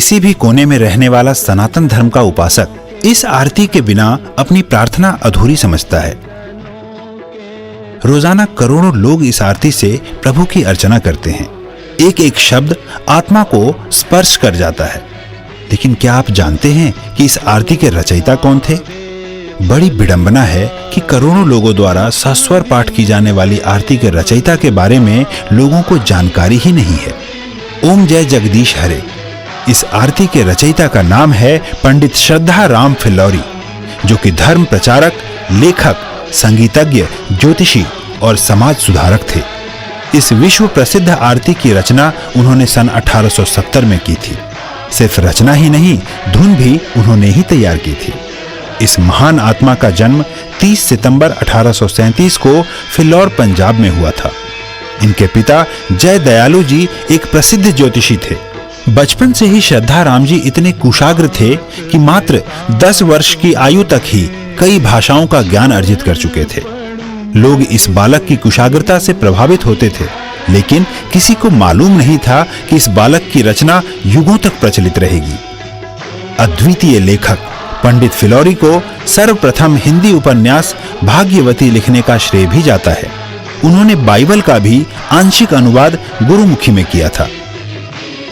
किसी भी कोने में रहने वाला सनातन धर्म का उपासक इस आरती के बिना अपनी प्रार्थना अधूरी समझता है। रोजाना करोड़ों लोग इस आरती से प्रभु की अर्चना करते हैं। एक एक शब्द आत्मा को स्पर्श कर जाता है। लेकिन क्या आप जानते हैं कि इस आरती के रचयिता कौन थे? बड़ी विडंबना है कि करोड़ों लोगों द्वारा सस्वर पाठ की जाने वाली आरती के रचयिता के बारे में लोगों को जानकारी ही नहीं है। ओम जय जगदीश हरे। इस आरती के रचयिता का नाम है पंडित श्रद्धा राम फिल्लौरी, जो कि धर्म प्रचारक, लेखक, संगीतज्ञ, ज्योतिषी और समाज सुधारक थे। इस विश्व प्रसिद्ध आरती की रचना उन्होंने सन 1870 में की थी। सिर्फ रचना ही नहीं, धुन भी उन्होंने ही तैयार की थी। इस महान आत्मा का जन्म 30 सितंबर 1837 को फिल्लौर, पंजाब में हुआ था। इनके पिता जय दयालु जी एक प्रसिद्ध ज्योतिषी थे। बचपन से ही श्रद्धा राम जी इतने कुशाग्र थे कि मात्र 10 वर्ष की आयु तक ही कई भाषाओं का ज्ञान अर्जित कर चुके थे। लोग इस बालक की कुशाग्रता से प्रभावित होते थे, लेकिन किसी को मालूम नहीं था कि इस बालक की रचना युगों तक प्रचलित रहेगी। अद्वितीय लेखक पंडित फिल्लौरी को सर्वप्रथम हिंदी उपन्यास भाग्यवती लिखने का श्रेय भी जाता है। उन्होंने बाइबल का भी आंशिक अनुवाद गुरुमुखी में किया था।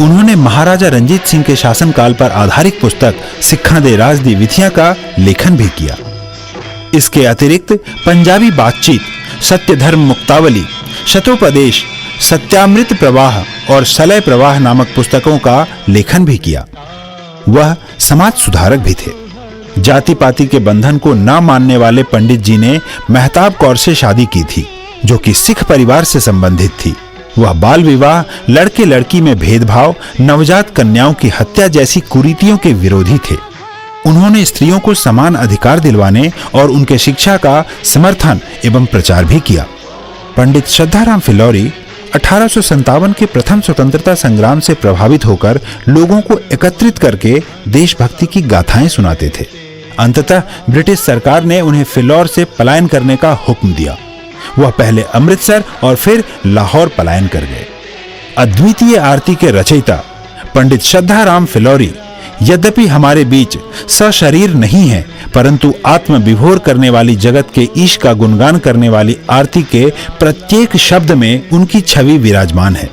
उन्होंने महाराजा रंजीत सिंह के शासनकाल पर आधारित पुस्तक सिक्खा दे राज दी विधियां का लेखन भी किया। इसके अतिरिक्त पंजाबी बातचीत, सत्य धर्म मुक्तावली, शतोपदेश, सत्यामृत प्रवाह और सलय प्रवाह नामक पुस्तकों का लेखन भी किया। वह समाज सुधारक भी थे। जाति पाति के बंधन को न मानने वाले पंडित जी ने मेहताब कौर से शादी की थी, जो कि सिख परिवार से संबंधित थी। वह बाल विवाह, लड़के लड़की में भेदभाव, नवजात कन्याओं की हत्या जैसी कुरीतियों के विरोधी थे। उन्होंने स्त्रियों को समान अधिकार दिलवाने और उनके शिक्षा का समर्थन एवं प्रचार भी किया। पंडित श्रद्धाराम फिल्लौरी 1857 के प्रथम स्वतंत्रता संग्राम से प्रभावित होकर लोगों को एकत्रित करके देशभक्ति की गाथाएं सुनाते थे। अंततः ब्रिटिश सरकार ने उन्हें फिल्लौर से पलायन करने का हुक्म दिया। वह पहले अमृतसर और फिर लाहौर पलायन कर गए। अद्वितीय आरती के रचयिता पंडित श्रद्धाराम फिल्लौरी यद्यपि हमारे बीच सशरीर नहीं है, परंतु आत्म विभोर करने वाली जगत के ईश का गुणगान करने वाली आरती के प्रत्येक शब्द में उनकी छवि विराजमान है।